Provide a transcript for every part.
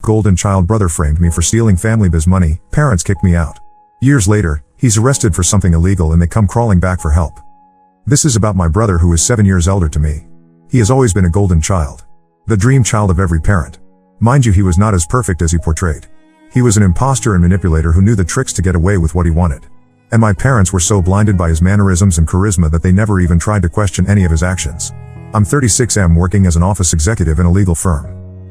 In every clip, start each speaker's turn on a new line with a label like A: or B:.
A: golden child brother framed me for stealing family biz money. Parents kicked me out. Years later, he's arrested for something illegal and they come crawling back for help. This is about my brother who is 7 years elder to me. He has always been a golden child. The dream child of every parent. Mind you, he was not as perfect as he portrayed. He was an imposter and manipulator who knew the tricks to get away with what he wanted. And my parents were so blinded by his mannerisms and charisma that they never even tried to question any of his actions. I'm 36M working as an office executive in a legal firm.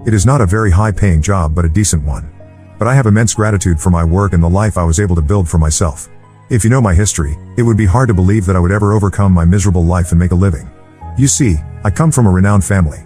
A: It is not a very high-paying job but a decent one. But I have immense gratitude for my work and the life I was able to build for myself. If you know my history, it would be hard to believe that I would ever overcome my miserable life and make a living. You see, I come from a renowned family.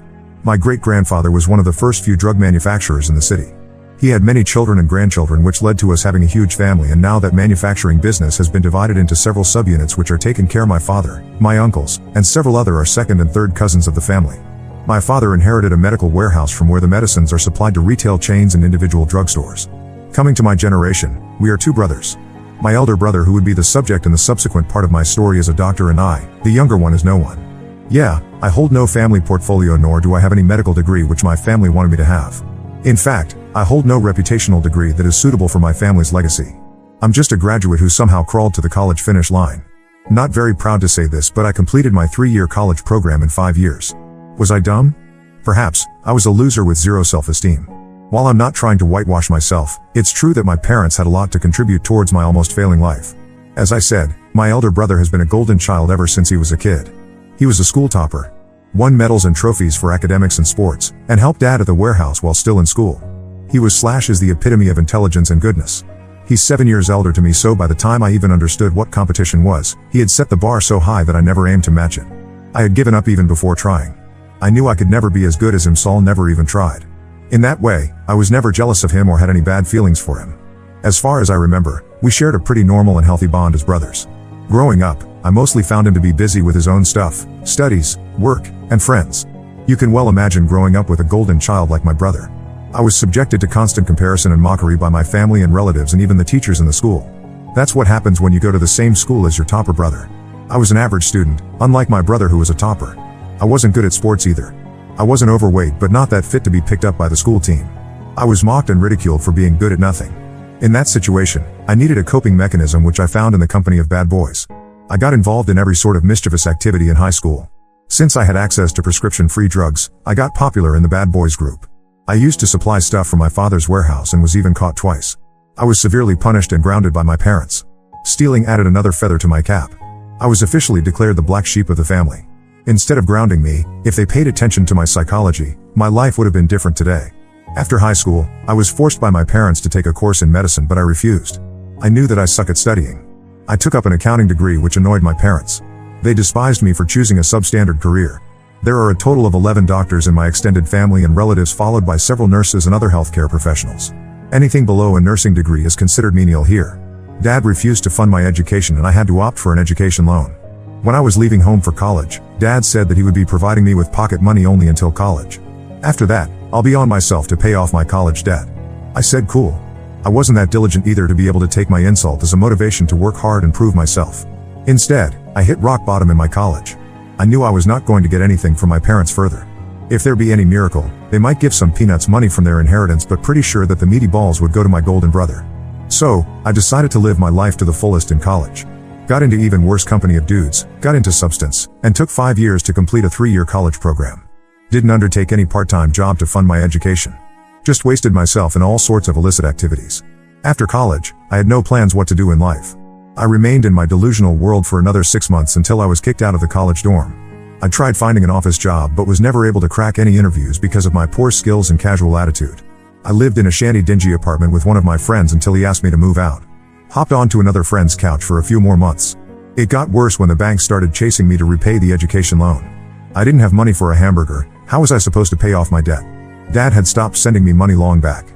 A: My great-grandfather was one of the first few drug manufacturers in the city. He had many children and grandchildren, which led to us having a huge family, and now that manufacturing business has been divided into several subunits which are taken care of. My father, my uncles, and several other are second and third cousins of the family. My father inherited a medical warehouse from where the medicines are supplied to retail chains and individual drugstores. Coming to my generation, we are two brothers. My elder brother, who would be the subject in the subsequent part of my story, is a doctor, and I, the younger one, is no one. Yeah, I hold no family portfolio, nor do I have any medical degree which my family wanted me to have. In fact, I hold no reputational degree that is suitable for my family's legacy. I'm just a graduate who somehow crawled to the college finish line. Not very proud to say this, but I completed my 3-year college program in 5 years. Was I dumb? Perhaps. I was a loser with zero self-esteem. While I'm not trying to whitewash myself, it's true that my parents had a lot to contribute towards my almost failing life. As I said, my elder brother has been a golden child ever since he was a kid. He was a school topper, won medals and trophies for academics and sports, and helped Dad at the warehouse while still in school. He was / the epitome of intelligence and goodness. He's 7 years elder to me, so by the time I even understood what competition was, he had set the bar so high that I never aimed to match it. I had given up even before trying. I knew I could never be as good as him, so I never even tried. In that way, I was never jealous of him or had any bad feelings for him. As far as I remember, we shared a pretty normal and healthy bond as brothers. Growing up, I mostly found him to be busy with his own stuff, studies, work, and friends. You can well imagine growing up with a golden child like my brother. I was subjected to constant comparison and mockery by my family and relatives and even the teachers in the school. That's what happens when you go to the same school as your topper brother. I was an average student, unlike my brother who was a topper. I wasn't good at sports either. I wasn't overweight but not that fit to be picked up by the school team. I was mocked and ridiculed for being good at nothing. In that situation, I needed a coping mechanism which I found in the company of bad boys. I got involved in every sort of mischievous activity in high school. Since I had access to prescription-free drugs, I got popular in the bad boys group. I used to supply stuff from my father's warehouse and was even caught twice. I was severely punished and grounded by my parents. Stealing added another feather to my cap. I was officially declared the black sheep of the family. Instead of grounding me, if they paid attention to my psychology, my life would have been different today. After high school, I was forced by my parents to take a course in medicine, but I refused. I knew that I suck at studying. I took up an accounting degree, which annoyed my parents. They despised me for choosing a substandard career. There are a total of 11 doctors in my extended family and relatives, followed by several nurses and other healthcare professionals. Anything below a nursing degree is considered menial here. Dad refused to fund my education and I had to opt for an education loan. When I was leaving home for college, Dad said that he would be providing me with pocket money only until college. After that, I'll be on myself to pay off my college debt. I said cool. I wasn't that diligent either to be able to take my insult as a motivation to work hard and prove myself. Instead, I hit rock bottom in my college. I knew I was not going to get anything from my parents further. If there be any miracle, they might give some peanuts money from their inheritance, but pretty sure that the meaty balls would go to my golden brother. So, I decided to live my life to the fullest in college. Got into even worse company of dudes, got into substance, and took 5 years to complete a 3-year college program. Didn't undertake any part-time job to fund my education. Just wasted myself in all sorts of illicit activities. After college, I had no plans what to do in life. I remained in my delusional world for another 6 months until I was kicked out of the college dorm. I tried finding an office job but was never able to crack any interviews because of my poor skills and casual attitude. I lived in a shanty, dingy apartment with one of my friends until he asked me to move out. Hopped onto another friend's couch for a few more months. It got worse when the bank started chasing me to repay the education loan. I didn't have money for a hamburger. How was I supposed to pay off my debt? Dad had stopped sending me money long back.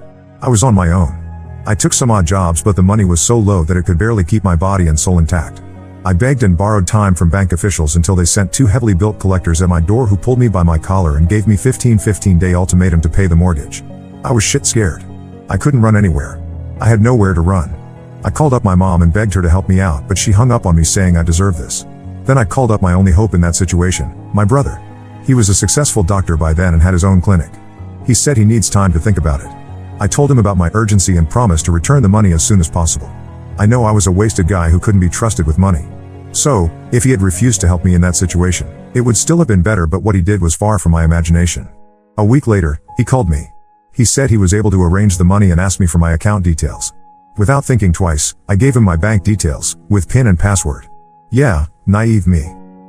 A: I was on my own. I took some odd jobs, but the money was so low that it could barely keep my body and soul intact. I begged and borrowed time from bank officials until they sent 2 heavily built collectors at my door who pulled me by my collar and gave me 15-day ultimatum to pay the mortgage. I was shit scared. I couldn't run anywhere. I had nowhere to run. I called up my mom and begged her to help me out, but she hung up on me saying I deserved this. Then I called up my only hope in that situation, my brother. He was a successful doctor by then and had his own clinic. He said he needs time to think about it. I told him about my urgency and promised to return the money as soon as possible. I know I was a wasted guy who couldn't be trusted with money. So, if he had refused to help me in that situation, it would still have been better, but what he did was far from my imagination. A week later, he called me. He said he was able to arrange the money and asked me for my account details. Without thinking twice, I gave him my bank details, with PIN and password. Yeah, naive me.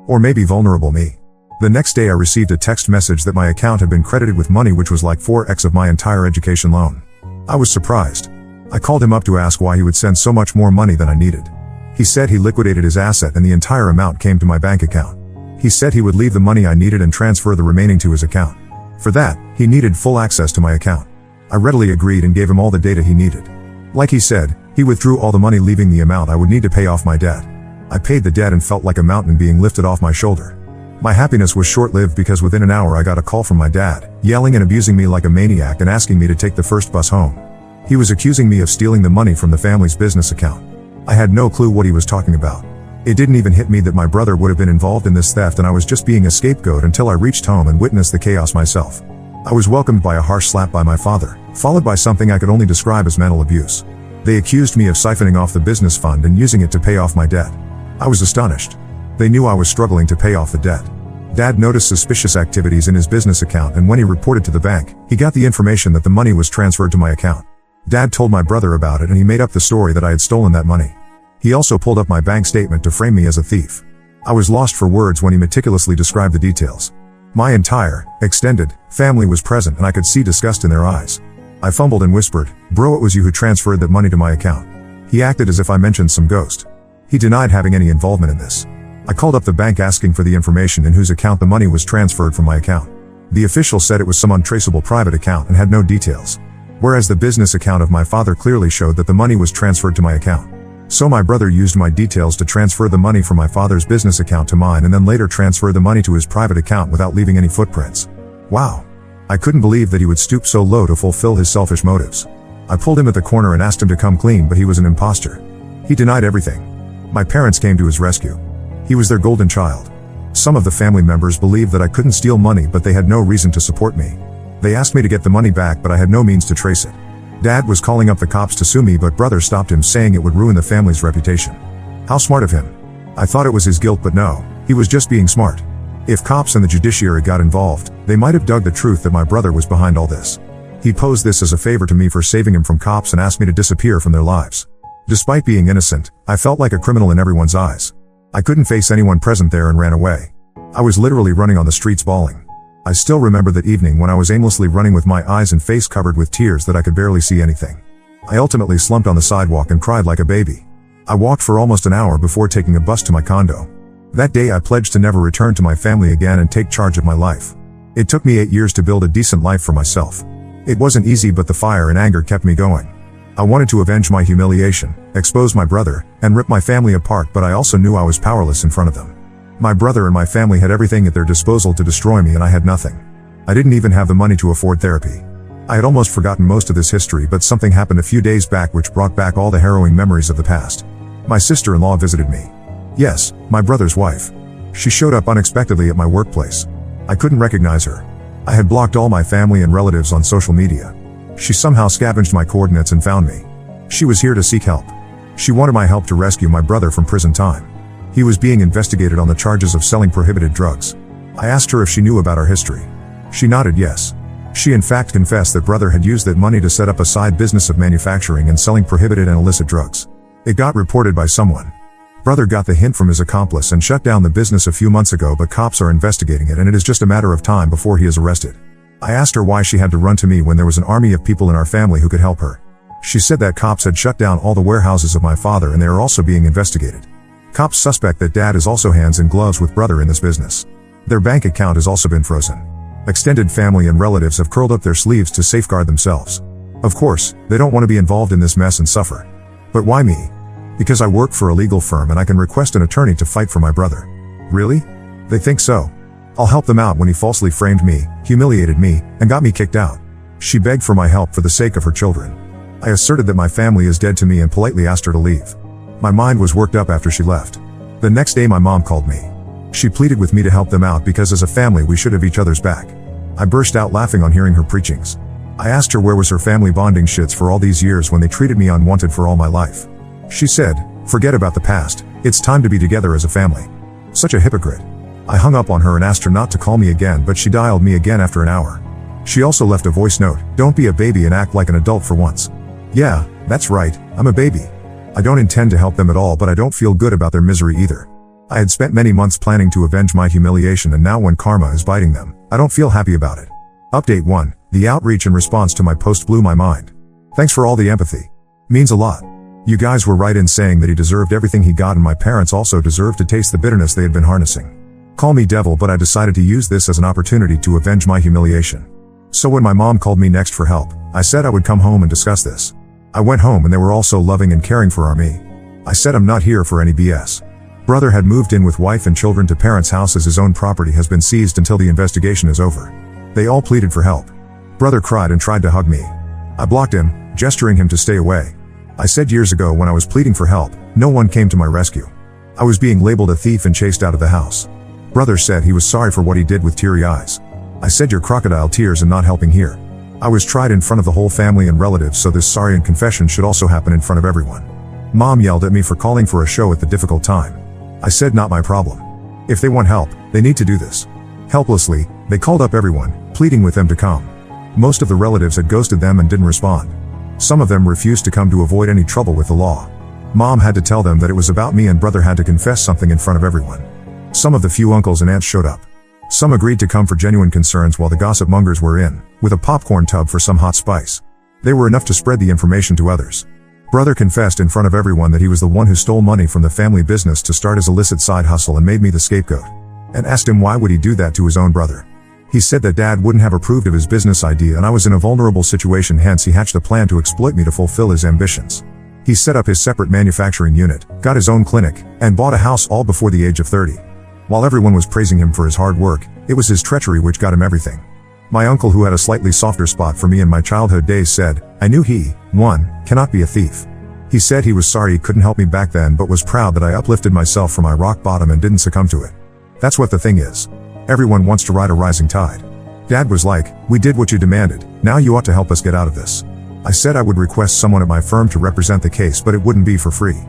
A: Or maybe vulnerable me. The next day I received a text message that my account had been credited with money which was like 4x of my entire education loan. I was surprised. I called him up to ask why he would send so much more money than I needed. He said he liquidated his asset and the entire amount came to my bank account. He said he would leave the money I needed and transfer the remaining to his account. For that, he needed full access to my account. I readily agreed and gave him all the data he needed. Like he said, he withdrew all the money, leaving the amount I would need to pay off my debt. I paid the debt and felt like a mountain being lifted off my shoulder. My happiness was short-lived because within an hour I got a call from my dad, yelling and abusing me like a maniac and asking me to take the first bus home. He was accusing me of stealing the money from the family's business account. I had no clue what he was talking about. It didn't even hit me that my brother would have been involved in this theft, and I was just being a scapegoat until I reached home and witnessed the chaos myself. I was welcomed by a harsh slap by my father, followed by something I could only describe as mental abuse. They accused me of siphoning off the business fund and using it to pay off my debt. I was astonished. They knew I was struggling to pay off the debt. Dad noticed suspicious activities in his business account, and when he reported to the bank, he got the information that the money was transferred to my account. Dad told my brother about it and he made up the story that I had stolen that money. He also pulled up my bank statement to frame me as a thief. I was lost for words when he meticulously described the details. My entire, extended, family was present and I could see disgust in their eyes. I fumbled and whispered, "Bro, it was you who transferred that money to my account." He acted as if I mentioned some ghost. He denied having any involvement in this. I called up the bank asking for the information in whose account the money was transferred from my account. The official said it was some untraceable private account and had no details. Whereas the business account of my father clearly showed that the money was transferred to my account. So my brother used my details to transfer the money from my father's business account to mine and then later transfer the money to his private account without leaving any footprints. Wow. I couldn't believe that he would stoop so low to fulfill his selfish motives. I pulled him at the corner and asked him to come clean, but he was an imposter. He denied everything. My parents came to his rescue. He was their golden child. Some of the family members believed that I couldn't steal money, but they had no reason to support me. They asked me to get the money back, but I had no means to trace it. Dad was calling up the cops to sue me, but brother stopped him, saying it would ruin the family's reputation. How smart of him. I thought it was his guilt, but no, he was just being smart. If cops and the judiciary got involved, they might have dug the truth that my brother was behind all this. He posed this as a favor to me for saving him from cops and asked me to disappear from their lives. Despite being innocent, I felt like a criminal in everyone's eyes. I couldn't face anyone present there and ran away. I was literally running on the streets bawling. I still remember that evening when I was aimlessly running with my eyes and face covered with tears that I could barely see anything. I ultimately slumped on the sidewalk and cried like a baby. I walked for almost an hour before taking a bus to my condo. That day I pledged to never return to my family again and take charge of my life. It took me 8 years to build a decent life for myself. It wasn't easy, but the fire and anger kept me going. I wanted to avenge my humiliation, expose my brother, and rip my family apart, but I also knew I was powerless in front of them. My brother and my family had everything at their disposal to destroy me, and I had nothing. I didn't even have the money to afford therapy. I had almost forgotten most of this history, but something happened a few days back which brought back all the harrowing memories of the past. My sister-in-law visited me. Yes, my brother's wife. She showed up unexpectedly at my workplace. I couldn't recognize her. I had blocked all my family and relatives on social media. She somehow scavenged my coordinates and found me. She was here to seek help. She wanted my help to rescue my brother from prison time. He was being investigated on the charges of selling prohibited drugs. I asked her if she knew about our history. She nodded yes. She in fact confessed that brother had used that money to set up a side business of manufacturing and selling prohibited and illicit drugs. It got reported by someone. Brother got the hint from his accomplice and shut down the business a few months ago, but cops are investigating it and it is just a matter of time before he is arrested. I asked her why she had to run to me when there was an army of people in our family who could help her. She said that cops had shut down all the warehouses of my father and they are also being investigated. Cops suspect that dad is also hands in gloves with brother in this business. Their bank account has also been frozen. Extended family and relatives have curled up their sleeves to safeguard themselves. Of course, they don't want to be involved in this mess and suffer. But why me? Because I work for a legal firm and I can request an attorney to fight for my brother. Really? They think so. I'll help them out when he falsely framed me, humiliated me, and got me kicked out. She begged for my help for the sake of her children. I asserted that my family is dead to me and politely asked her to leave. My mind was worked up after she left. The next day my mom called me. She pleaded with me to help them out because as a family we should have each other's back. I burst out laughing on hearing her preachings. I asked her where was her family bonding shits for all these years when they treated me unwanted for all my life. She said, forget about the past, it's time to be together as a family. Such a hypocrite. I hung up on her and asked her not to call me again, but she dialed me again after an hour. She also left a voice note, don't be a baby and act like an adult for once. Yeah, that's right, I'm a baby. I don't intend to help them at all, but I don't feel good about their misery either. I had spent many months planning to avenge my humiliation, and now when karma is biting them, I don't feel happy about it. Update 1. The outreach and response to my post blew my mind. Thanks for all the empathy. Means a lot. You guys were right in saying that he deserved everything he got, and my parents also deserved to taste the bitterness they had been harnessing. Call me devil, but I decided to use this as an opportunity to avenge my humiliation. So when my mom called me next for help, I said I would come home and discuss this. I went home and they were all so loving and caring for me. I said I'm not here for any BS. Brother had moved in with wife and children to parents' house as his own property has been seized until the investigation is over. They all pleaded for help. Brother cried and tried to hug me. I blocked him, gesturing him to stay away. I said years ago when I was pleading for help, no one came to my rescue. I was being labeled a thief and chased out of the house. Brother said he was sorry for what he did with teary eyes. I said your crocodile tears and not helping here. I was tried in front of the whole family and relatives, so this sorry and confession should also happen in front of everyone. Mom yelled at me for calling for a show at the difficult time. I said not my problem. If they want help, they need to do this. Helplessly, they called up everyone, pleading with them to come. Most of the relatives had ghosted them and didn't respond. Some of them refused to come to avoid any trouble with the law. Mom had to tell them that it was about me, and brother had to confess something in front of everyone. Some of the few uncles and aunts showed up. Some agreed to come for genuine concerns while the gossip mongers were in, with a popcorn tub for some hot spice. They were enough to spread the information to others. Brother confessed in front of everyone that he was the one who stole money from the family business to start his illicit side hustle and made me the scapegoat. And asked him why would he do that to his own brother. He said that dad wouldn't have approved of his business idea and I was in a vulnerable situation, hence he hatched a plan to exploit me to fulfill his ambitions. He set up his separate manufacturing unit, got his own clinic, and bought a house all before the age of 30. While everyone was praising him for his hard work, it was his treachery which got him everything. My uncle, who had a slightly softer spot for me in my childhood days, said, I knew he, 1, cannot be a thief. He said he was sorry he couldn't help me back then, but was proud that I uplifted myself from my rock bottom and didn't succumb to it. That's what the thing is. Everyone wants to ride a rising tide. Dad was like, we did what you demanded, now you ought to help us get out of this. I said I would request someone at my firm to represent the case, but it wouldn't be for free.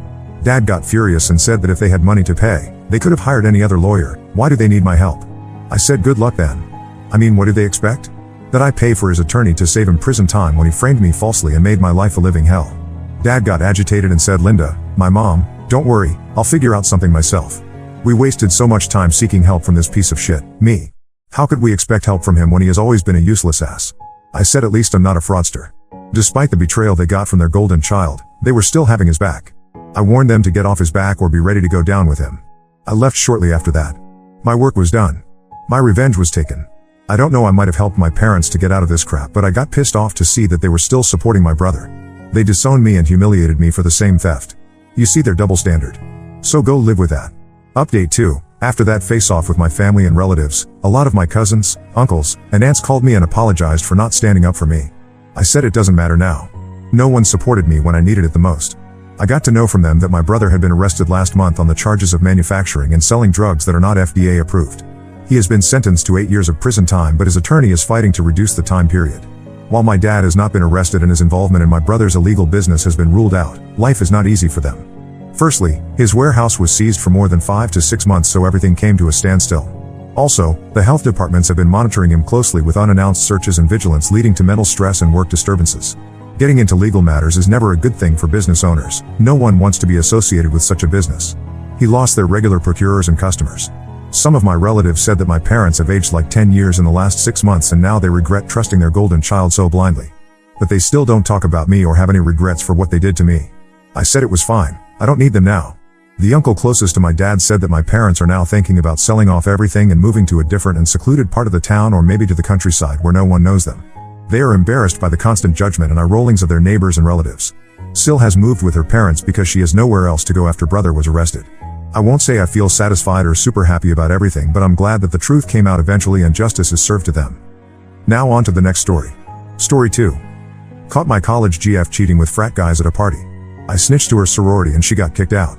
A: Dad got furious and said that if they had money to pay, they could have hired any other lawyer. Why do they need my help? I said good luck then. I mean, what do they expect? That I pay for his attorney to save him prison time when he framed me falsely and made my life a living hell. Dad got agitated and said, Linda, my mom, don't worry, I'll figure out something myself. We wasted so much time seeking help from this piece of shit, me. How could we expect help from him when he has always been a useless ass? I said at least I'm not a fraudster. Despite the betrayal they got from their golden child, they were still having his back. I warned them to get off his back or be ready to go down with him. I left shortly after that. My work was done. My revenge was taken. I don't know, I might have helped my parents to get out of this crap, but I got pissed off to see that they were still supporting my brother. They disowned me and humiliated me for the same theft. You see their double standard. So go live with that. Update 2. After that face-off with my family and relatives, a lot of my cousins, uncles, and aunts called me and apologized for not standing up for me. I said it doesn't matter now. No one supported me when I needed it the most. I got to know from them that my brother had been arrested last month on the charges of manufacturing and selling drugs that are not FDA approved. He has been sentenced to 8 years of prison time, but his attorney is fighting to reduce the time period. While my dad has not been arrested and his involvement in my brother's illegal business has been ruled out, life is not easy for them. Firstly, his warehouse was seized for more than 5 to 6 months, so everything came to a standstill. Also, the health departments have been monitoring him closely with unannounced searches and vigilance, leading to mental stress and work disturbances. Getting into legal matters is never a good thing for business owners. No one wants to be associated with such a business. He lost their regular procurers and customers. Some of my relatives said that my parents have aged like 10 years in the last 6 months and now they regret trusting their golden child so blindly. But they still don't talk about me or have any regrets for what they did to me. I said it was fine. I don't need them now. The uncle closest to my dad said that my parents are now thinking about selling off everything and moving to a different and secluded part of the town, or maybe to the countryside where no one knows them. They are embarrassed by the constant judgment and eye rollings of their neighbors and relatives. Sil has moved with her parents because she has nowhere else to go after brother was arrested. I won't say I feel satisfied or super happy about everything, but I'm glad that the truth came out eventually and justice is served to them. Now on to the next story. Story 2. Caught my college GF cheating with frat guys at a party. I snitched to her sorority and she got kicked out.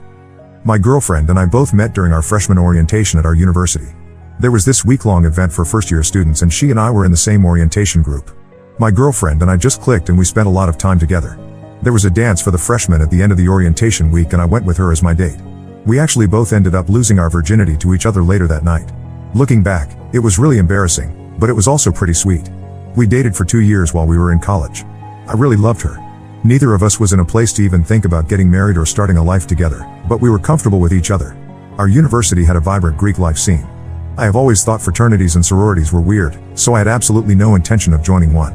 A: My girlfriend and I both met during our freshman orientation at our university. There was this week-long event for first-year students and she and I were in the same orientation group. My girlfriend and I just clicked and we spent a lot of time together. There was a dance for the freshmen at the end of the orientation week and I went with her as my date. We actually both ended up losing our virginity to each other later that night. Looking back, it was really embarrassing, but it was also pretty sweet. We dated for 2 years while we were in college. I really loved her. Neither of us was in a place to even think about getting married or starting a life together, but we were comfortable with each other. Our university had a vibrant Greek life scene. I have always thought fraternities and sororities were weird, so I had absolutely no intention of joining one.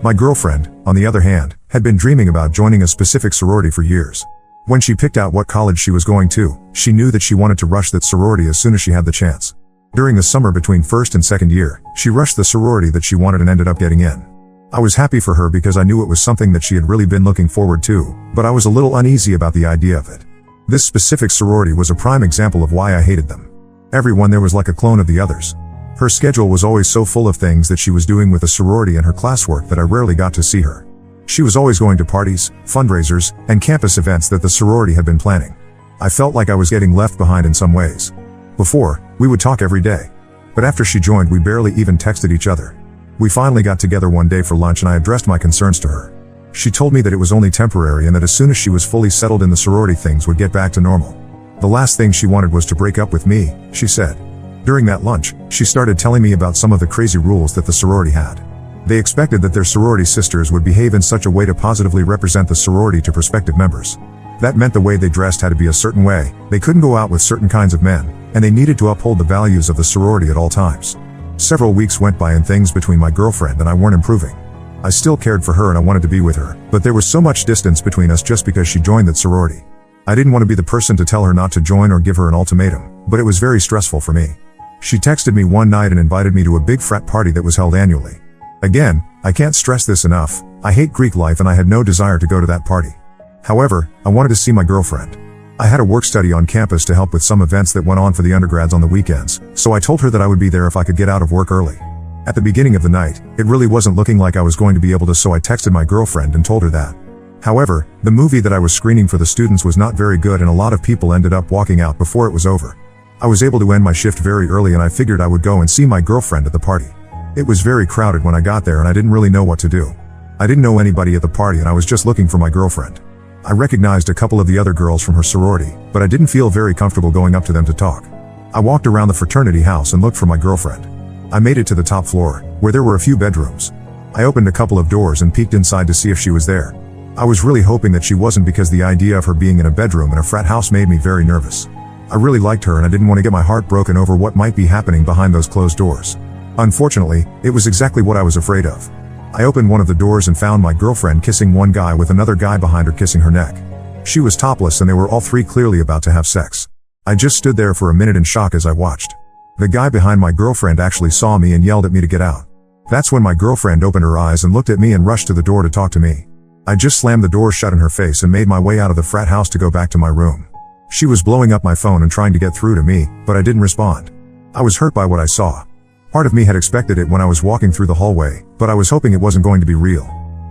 A: My girlfriend, on the other hand, had been dreaming about joining a specific sorority for years. When she picked out what college she was going to, she knew that she wanted to rush that sorority as soon as she had the chance. During the summer between first and second year, she rushed the sorority that she wanted and ended up getting in. I was happy for her because I knew it was something that she had really been looking forward to, but I was a little uneasy about the idea of it. This specific sorority was a prime example of why I hated them. Everyone there was like a clone of the others. Her schedule was always so full of things that she was doing with the sorority and her classwork that I rarely got to see her. She was always going to parties, fundraisers, and campus events that the sorority had been planning. I felt like I was getting left behind in some ways. Before, we would talk every day. But after she joined, we barely even texted each other. We finally got together one day for lunch and I addressed my concerns to her. She told me that it was only temporary and that as soon as she was fully settled in the sorority, things would get back to normal. The last thing she wanted was to break up with me, she said. During that lunch, she started telling me about some of the crazy rules that the sorority had. They expected that their sorority sisters would behave in such a way to positively represent the sorority to prospective members. That meant the way they dressed had to be a certain way, they couldn't go out with certain kinds of men, and they needed to uphold the values of the sorority at all times. Several weeks went by and things between my girlfriend and I weren't improving. I still cared for her and I wanted to be with her, but there was so much distance between us just because she joined that sorority. I didn't want to be the person to tell her not to join or give her an ultimatum, but it was very stressful for me. She texted me one night and invited me to a big frat party that was held annually. Again, I can't stress this enough, I hate Greek life and I had no desire to go to that party. However, I wanted to see my girlfriend. I had a work-study on campus to help with some events that went on for the undergrads on the weekends, so I told her that I would be there if I could get out of work early. At the beginning of the night, it really wasn't looking like I was going to be able to, so I texted my girlfriend and told her that. However, the movie that I was screening for the students was not very good and a lot of people ended up walking out before it was over. I was able to end my shift very early and I figured I would go and see my girlfriend at the party. It was very crowded when I got there and I didn't really know what to do. I didn't know anybody at the party and I was just looking for my girlfriend. I recognized a couple of the other girls from her sorority, but I didn't feel very comfortable going up to them to talk. I walked around the fraternity house and looked for my girlfriend. I made it to the top floor, where there were a few bedrooms. I opened a couple of doors and peeked inside to see if she was there. I was really hoping that she wasn't because the idea of her being in a bedroom in a frat house made me very nervous. I really liked her and I didn't want to get my heart broken over what might be happening behind those closed doors. Unfortunately, it was exactly what I was afraid of. I opened one of the doors and found my girlfriend kissing one guy with another guy behind her kissing her neck. She was topless and they were all three clearly about to have sex. I just stood there for a minute in shock as I watched. The guy behind my girlfriend actually saw me and yelled at me to get out. That's when my girlfriend opened her eyes and looked at me and rushed to the door to talk to me. I just slammed the door shut in her face and made my way out of the frat house to go back to my room. She was blowing up my phone and trying to get through to me, but I didn't respond. I was hurt by what I saw. Part of me had expected it when I was walking through the hallway, but I was hoping it wasn't going to be real.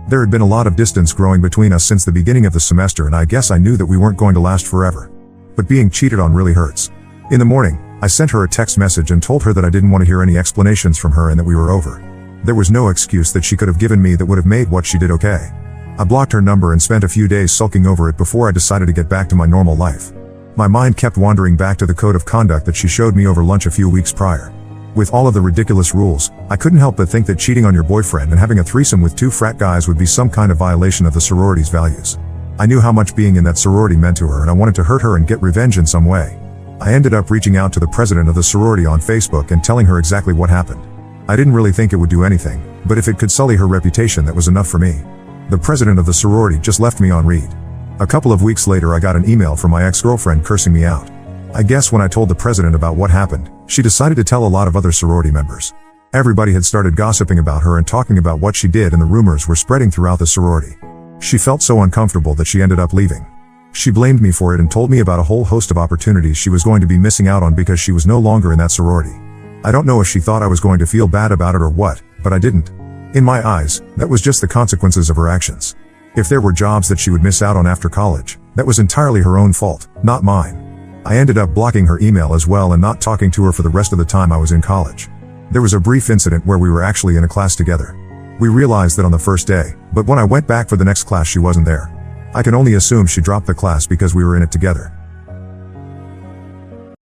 A: There had been a lot of distance growing between us since the beginning of the semester and I guess I knew that we weren't going to last forever. But being cheated on really hurts. In the morning, I sent her a text message and told her that I didn't want to hear any explanations from her and that we were over. There was no excuse that she could have given me that would have made what she did okay. I blocked her number and spent a few days sulking over it before I decided to get back to my normal life. My mind kept wandering back to the code of conduct that she showed me over lunch a few weeks prior. With all of the ridiculous rules, I couldn't help but think that cheating on your boyfriend and having a threesome with 2 frat guys would be some kind of violation of the sorority's values. I knew how much being in that sorority meant to her and I wanted to hurt her and get revenge in some way. I ended up reaching out to the president of the sorority on Facebook and telling her exactly what happened. I didn't really think it would do anything, but if it could sully her reputation, that was enough for me. The president of the sorority just left me on read. A couple of weeks later I got an email from my ex-girlfriend cursing me out. I guess when I told the president about what happened, she decided to tell a lot of other sorority members. Everybody had started gossiping about her and talking about what she did and the rumors were spreading throughout the sorority. She felt so uncomfortable that she ended up leaving. She blamed me for it and told me about a whole host of opportunities she was going to be missing out on because she was no longer in that sorority. I don't know if she thought I was going to feel bad about it or what, but I didn't. In my eyes, that was just the consequences of her actions. If there were jobs that she would miss out on after college, that was entirely her own fault, not mine. I ended up blocking her email as well and not talking to her for the rest of the time I was in college. There was a brief incident where we were actually in a class together. We realized that on the first day, but when I went back for the next class she wasn't there. I can only assume she dropped the class because we were in it together.